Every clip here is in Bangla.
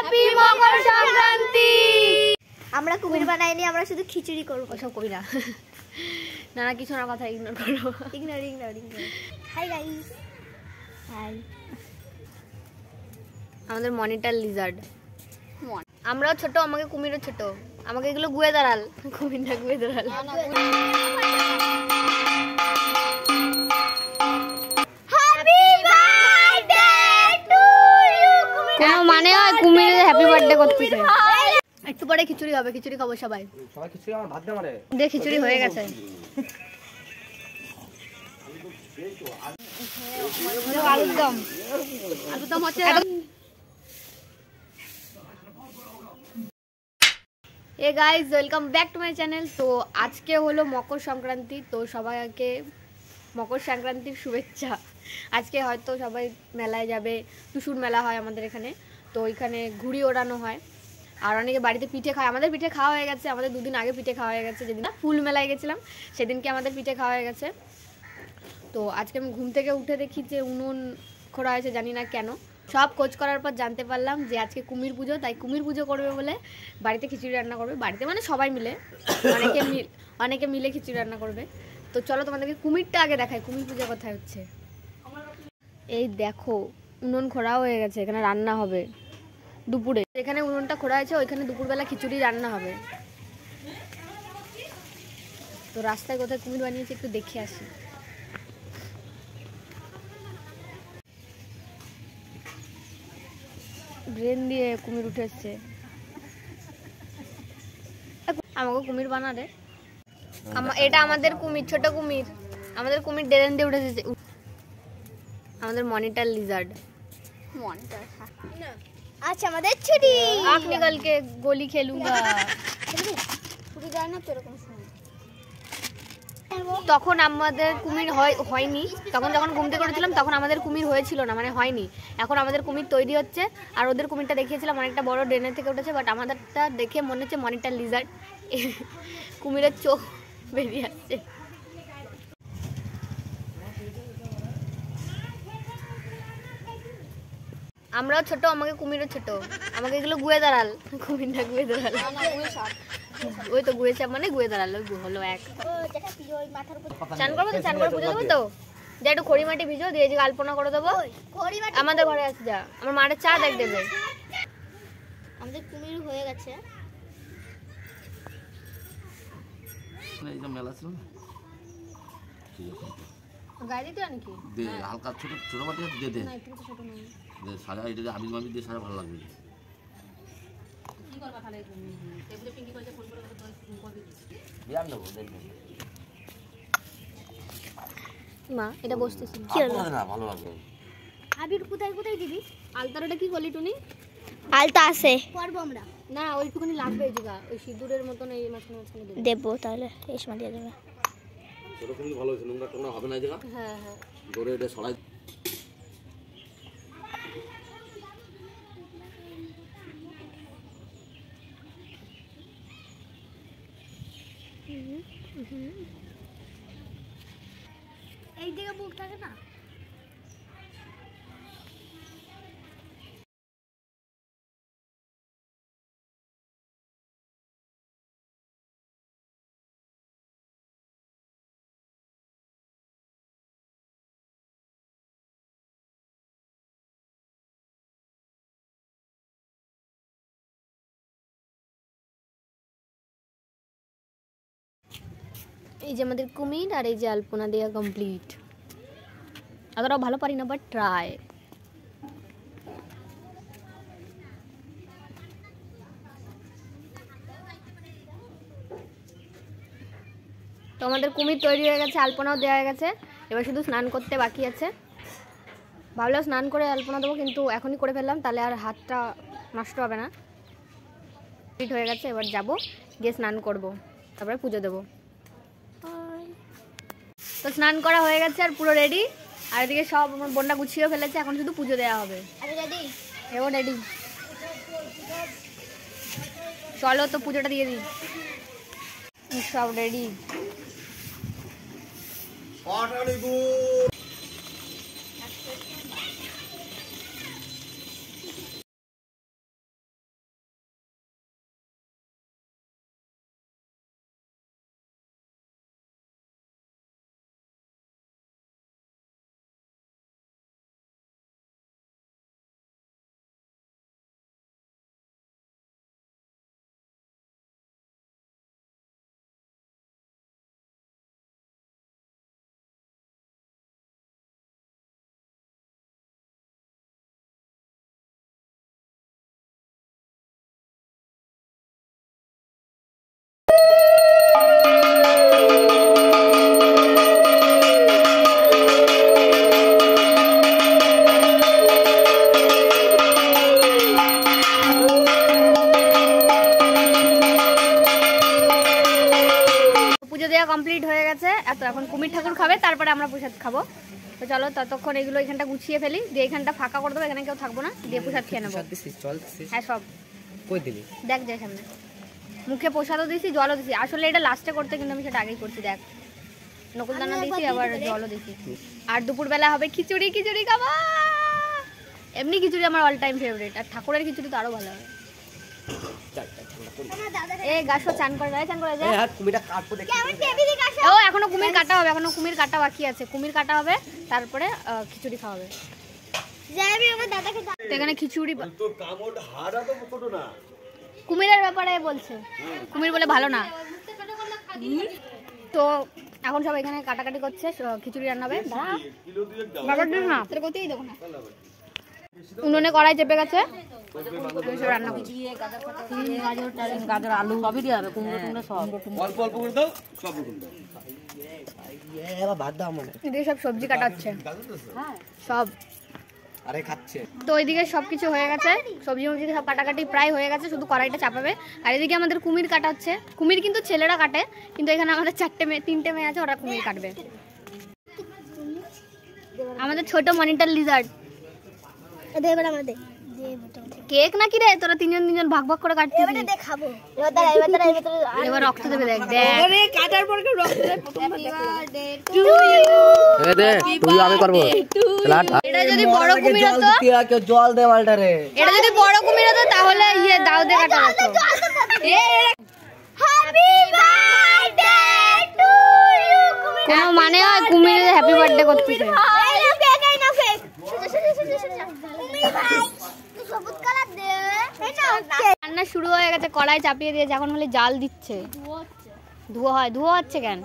হ্যাপি মকর সংক্রান্তি। আমরা কুমির বানাইনি, আমরা শুধু খিচুড়ি করব। ওসব করি না, নানা কিছু না, কথা ইগনোর করো। ইগনোর। Hi guys. হাই। আমাদের মনিটর লিজার্ড, আমরাও ছোট, আমাকে কুমিরও ছোট, আমাকে এগুলো গুয়ে দাঁড়াল, কুমিরটা গুয়ে দাঁড়াল। কোনো মানে হয় কুমিরের হ্যাপি বার্থডে করতেছে। একটু পরে খিচুড়ি হবে, খিচুড়ি খাবো সবাই। খিচুড়ি আমার ভাত দে আমারে। দে, খিচুড়ি হয়ে গেছে। আলুদম হচ্ছে। Hey guys, welcome back to my channel. তো আজকে হলো মকর সংক্রান্তি, তো সবাইকে মকর সংক্রান্তির শুভেচ্ছা। আজকে হয়তো সবাই মেলায় যাবে, টুসুর মেলা হয় আমাদের এখানে, তো ওইখানে ঘুড়ি ওড়ানো হয়, আর অনেকে বাড়িতে পিঠে খায়। আমাদের পিঠে খাওয়া হয়ে গেছে, আমাদের দুদিন আগে পিঠে খাওয়া হয়ে গেছে। যেদিন ফুল মেলায় গেছিলাম সেদিনকে আমাদের পিঠে খাওয়া হয়ে গেছে। তো আজকে আমি ঘুম থেকে উঠে দেখি যে উনুন খোঁড়া হয়েছে, জানি না কেন। সব খোঁজ করার পর জানতে পারলাম যে আজকে কুমির পুজো, তাই কুমির পুজো করবে বলে বাড়িতে খিচুড়ি রান্না করবে। বাড়িতে মানে সবাই মিলে, অনেকে মিলে খিচুড়ি রান্না করবে। তো চলো তোমাদেরকে কুমিরটা আগে দেখাই, কুমির পুজো কোথায় হচ্ছে। এই দেখো, উনুন খোঁড়া হয়ে গেছে, এখানে রান্না হবে দুপুরে। এখানে উনুনটা খোঁড়া হয়েছে, ওইখানে দুপুরবেলা খিচুড়ি রান্না হবে। তো রাস্তায় কোথায় কুমির বানিয়েছে একটু দেখে আসি। ব্রেন দিয়ে কুমির উঠে এসছে। আমাকে কুমির বানা রে। এটা আমাদের কুমির, ছোট কুমির। আমাদের কুমির ড্রেন দিয়ে উঠে এসেছে। আমাদের মনিটর লিজার্ড। আচ্ছা, আমাদের ছুটি। আখ নিকল के गोली खेलूंगा। ছুটি যায় না তো এরকম সময়। তখন আমাদের কুমির হয়নি, তখন যখন ঘুম থেকে উঠেছিলাম তখন আমাদের কুমির হয়েছিল না, মানে হয়নি। এখন আমাদের কুমির তৈরি হচ্ছে, আর ওদের কুমিরটা দেখিয়েছিলাম অনেকটা বড়, ড্রেনের থেকে উঠেছে। বাট আমাদেরটা দেখে মনে হচ্ছে মনিটর লিজার্ড, কুমিরের চোখ বেরিয়ে আসছে। আমরাও ছোট, আমাকে কুমিরও ছোট, আমাকে এগুলো গুয়ে দাঁড়াল, কুমিরটা গুয়ে দাঁড়াল। ওই তো গুয়ে চাপ মানে গুয়ে দাঁড়াল, ওই হলো এক। চান করবো তো, চান করে পুজো দেবো তো, যা একটু খড়ি মাটি ভিজো দিয়ে যে আলপনা করে দেবো। আমাদের ঘরে আসে যা, আমার মায়ের চা দেখ দেবে। আমাদের কুমির হয়ে গেছে। গায়ে দিতে নাকি দে হালকা ছোট ছোট বাটি দিয়ে দে। না, একটু ছোট নয়। দে সাজা, এটা আবির মাবি দিয়ে সাজা ভালো লাগবে। কি করবা তাহলে? টেবিলে পিঙ্কি করে ফোন করে করবি। বিয়ার নেবো দেখবো। মা এটা বসতেছি কি হলো না, ভালো লাগবে। আবির কোথায় কোথায় দিবি? আলতারটা কি করলি টুনি? আলতা আছে, পরবো আমরা। না, ওইটুকুনি লাগবে এই জায়গা, ওই সিঁদুরের মতন এই মাঝখানে দেবে। দেবো তাহলে, রেশমা দিয়ে দেবে। সেরকম ভালো হয়েছে, নোংরা টোংরা হবে না এই জায়গা। হ্যাঁ হ্যাঁ, ধরে এটা সরাই। এই দিকে বুক থাকে না। এই যে আমাদের কুমির আর এই যে আলপনা দেওয়া কমপ্লিট। অতটাও ভালো পারি না, বাট ট্রাই। তো আমাদের কুমির তৈরি হয়ে গেছে, আলপনাও দেওয়া হয়ে গেছে, এবার শুধু স্নান করতে বাকি আছে। ভাবলাম স্নান করে আলপনা দেবো, কিন্তু এখনই করে ফেললাম, তাহলে আর হাতটা নষ্ট হবে না। কমপ্লিট হয়ে গেছে, এবার যাবো গিয়ে স্নান করব, তারপরে পুজো দেবো। তো স্নান করা হয়ে গেছে আর পুরো রেডি, আর এদিকে সব আমার বোনটা গুছিয়ে ফেলেছে, এখন শুধু পুজো দেওয়া হবে। এও রেডি, চলো তো পুজোটা দিয়ে দিই। সব রেডি। কমপ্লিট হয়ে গেছে। এখন কুমির ঠাকুর খাবে, তারপরে আমরা প্রসাদ খাবো। তো চলো ততক্ষণ এগুলো এখানটা গুছিয়ে ফেলি, দিয়ে এখানটা ফাঁকা করে দেবো, এখানে কেউ থাকবো না, দিয়ে প্রসাদ খেয়ে নেবো। হ্যাঁ সব দেখ যায় সামনে, মুখে প্রসাদও দিয়েছি, জলও দিয়েছি। আসলে এটা লাস্টে করতে, কিন্তু আমি সেটা আগেই করছি। দেখ নকুলদানা দিয়েছি, আবার জলও দিয়েছি। আর দুপুরবেলা হবে খিচুড়ি। খিচুড়ি খাবো। এমনি খিচুড়ি আমার অল টাইম ফেভারিট, আর ঠাকুরের খিচুড়ি তো আরো ভালো হবে। গাছও চান করে যায়, চান করে যায়। ও এখনো কুমির কাটা হবে, এখনো কুমির কাটা বাকি আছে। কুমির কাটা হবে, তারপরে খিচুড়ি খাওয়া হবে। এখানে খিচুড়ি কুমিরের ব্যাপারে বলছে, কুমির বলে ভালো না। তো এখন সব এখানে কাটাকাটি করছে, খিচুড়ি রান্না হবে। উনুনে কড়াই চেপে গেছে, রান্না করছি। গাজর আলু সবই দিয়ে হবে, কুমড়ো টুমড়ো সব অল্প অল্প করে দাও, সব রকম দাও। এদিকে সব সবজি কাটা হচ্ছে সব, আরে খাচ্ছে। তো ওইদিকে সবকিছু হয়ে গেছে, সবজি মবজি সব কাটাকাটি প্রায় হয়ে গেছে, শুধু কড়াইটা চাপাবে। আর এদিকে আমাদের কুমির কাটা হচ্ছে। কুমির কিন্তু ছেলেরা কাটে, কিন্তু এখানে আমাদের 3টে মেয়ে আছে, ওরা কুমির কাটবে। আমাদের ছোট মনিটর লিজার্ড। কেক নাকি রে, তোরা তিনজন ভাগ ভাগ করে কাটছিস। এবার রক্ত দেবে, দেখ দেখ কাটার পর রক্ত দেবে। এটা যদি বড় কুমির হতো, কেউ জল দে মালটারে। এটা যদি বড় কুমির হতো তাহলে দাও দিয়ে কাটা হতো। কোনো মানে হয় কুমির হ্যাপি বার্থডে করতেছে। রান্না শুরু হয়ে গেছে, কড়াই চাপিয়ে দিয়ে যখন হলে জাল দিচ্ছে। ধুয়ো হচ্ছে কেন?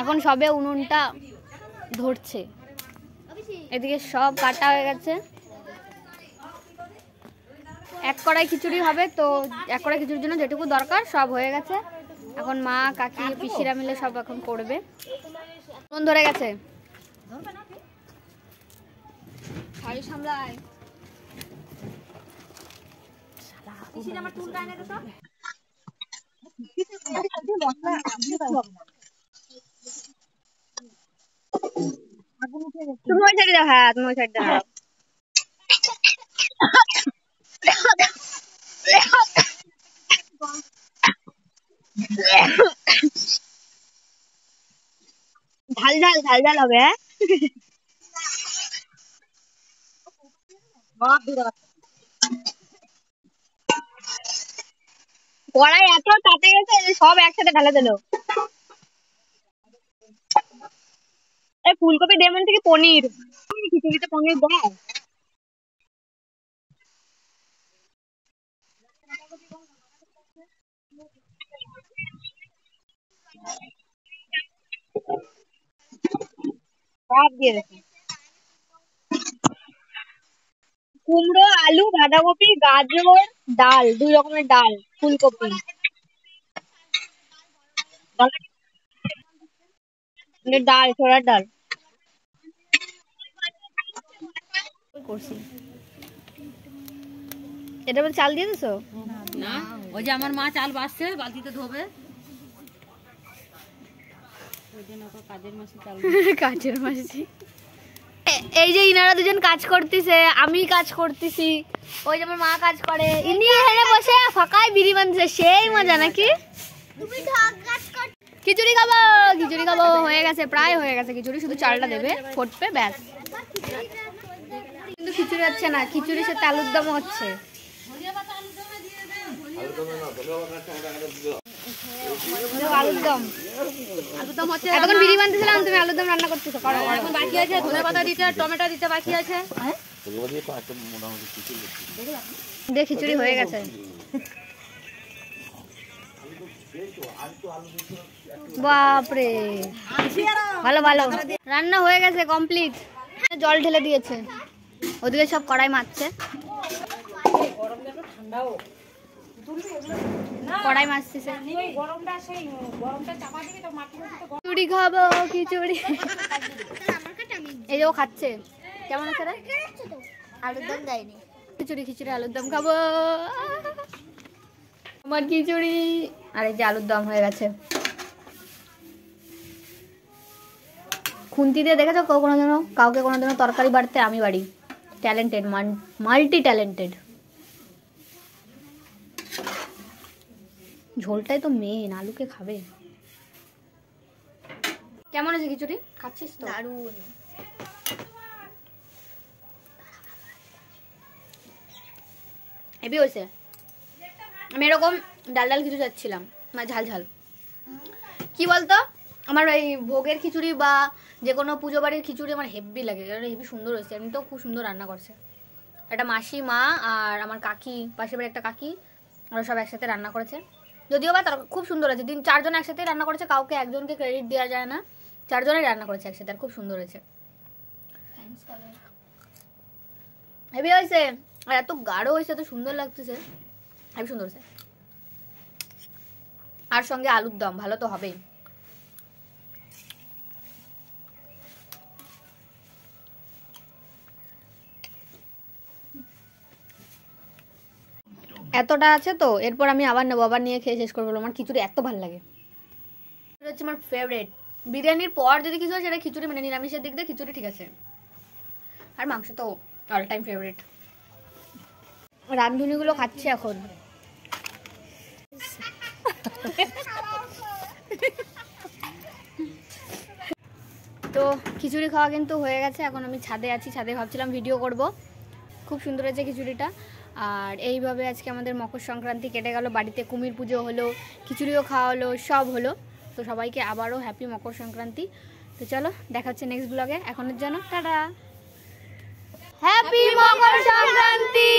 এখন সবে উনুনটা ধরছে। এদিকে সব কাটা হয়ে গেছে। এক কড়াই খিচুড়ি হবে, তো এক কড়াই খিচুড়ির জন্য যেটুকু দরকার সব হয়ে গেছে। এখন মা কাকি পিসিরা মিলে সব এখন করবে। উনুন ধরে গেছে। শাড়ি সামলায় তুমি ওই সাইডে দাও। হ্যাঁ তুমি ওই সাইডে দাও। ঝাল ঝাল হবে। কড়াই এত তাতে গেছে, সব একসাথে ঢালে দিল। এই ফুলকপি দিয়ে মনে থেকে পনির, খিচুড়িতে পনির দেয়। সব দিয়ে দিয়েছে। কুমড়ো, আলু, বাঁধাকপি, গাজর, ডাল, 2 রকমের ডাল, ফুলকপি, ডাল, ছোলার ডাল করছি। এটা বলে চাল দিয়ে দিছো না? ওই যে আমার মা চাল বাসছে, বালতিতে ধোবে। কাজের মাসি। এই যে ইনারা দুজন কাজ করতেছে, আমি কাজ করতেছি, ওই যে আমার মা কাজ করে। ইনি এখানে বসে ফাঁকায় বিড়ি বানছে, সেই মজা নাকি? খিচুড়ি খাবো হয়ে গেছে, প্রায় হয়ে গেছে খিচুড়ি, শুধু চালটা দেবে, ফুটবে ব্যাস। কিন্তু খিচুড়ি হচ্ছে না, খিচুড়ির সাথে আলুর দম হচ্ছে। আলুর দম হচ্ছে। এতক্ষণ বিড়ি বানতেছিলাম, তুমি আলুর দম রান্না করতেছো। এখন বাকি আছে ধনে পাতা দিতে, টমেটো দিতে বাকি আছে। দিয়ে খিচুড়ি হয়ে গেছে। বাপরে, ভালো ভালো রান্না হয়ে গেছে, কমপ্লিট। জল ঢেলে দিয়েছে, ওদিকে সব কড়াই মারছে। কড়াই মারতেছে। খিচুড়ি খাবো, খিচুড়ি। এই যে ও খাচ্ছে, কেমন আছে রে? আলুর দম দেয়নি। খিচুড়ি খিচুড়ি আলুর দম খাবো। আমার খিচুড়ি আর এই যে আলুর দম হয়ে গেছে। খুন্তি দিয়ে দেখেছো কাউকে কোনোদিনও তরকারি বাড়তে? আমি বাড়ি। Talented, multi talented. ঝোলটাই তো মেন, আলুকে খাবে। কেমন আছে খিচুড়ি? খাচ্ছিস তো? দারুণ। হেভি হয়েছে। আমি এরকম ডাল ডাল কিছু চাচ্ছিলাম, মানে ঝাল ঝাল। কি বলতো, আমার এই ভোগের খিচুড়ি বা যে কোনো পুজো বাড়ির খিচুড়ি আমার হেভি লাগে, হেভি সুন্দর হয়েছে। এমনি তো খুব সুন্দর রান্না করছে। একটা মাসি, মা আর আমার কাকি, পাশের বাড়ির একটা কাকি, ওরা সব একসাথে রান্না করেছে। যদিও বা খুব সুন্দর আছে। 4জন একসাথে রান্না করেছে, কাউকে একজনকে ক্রেডিট দেওয়া যায় না। 4জনেই রান্না করেছে একসাথে, আর খুব সুন্দর হয়েছে। হেভি হয়েছে, আর এত গাঢ় হয়েছে, এত সুন্দর লাগতেছে, হেভি সুন্দর হয়েছে। আর সঙ্গে আলুর দম, ভালো তো হবেই। এতটা আছে তো, এরপর আমি আবার নেবো, আবার নিয়ে খেয়ে শেষ করবো। আমার খিচুড়ি এত ভালো লাগে, এটা হচ্ছে আমার ফেভারিট। বিরিয়ানির পর যদি কিছু হয় সেটা খিচুড়ি, মানে নিরামিষের দিক দিয়ে খিচুড়ি ঠিক আছে। আর মাংস তো অল টাইম ফেভারিট। রাঁধুনিগুলো খাচ্ছে এখন। তো খিচুড়ি খাওয়া কিন্তু হয়ে গেছে। এখন আমি ছাদে আছি, ছাদে ভাবছিলাম ভিডিও করব। খুব সুন্দর হয়েছে খিচুড়িটা। আর এইভাবে আজকে আমাদের মকর সংক্রান্তি কেটে গেল। বাড়িতে কুমির পুজো হলো, খিচুড়িও খাওয়া হলো, সব হলো। তো সবাইকে আবারও হ্যাপি মকর সংক্রান্তি। তো চলো, দেখা হচ্ছে নেক্সট ব্লগে। এখনের জন্য টাটা, হ্যাপি মকর সংক্রান্তি।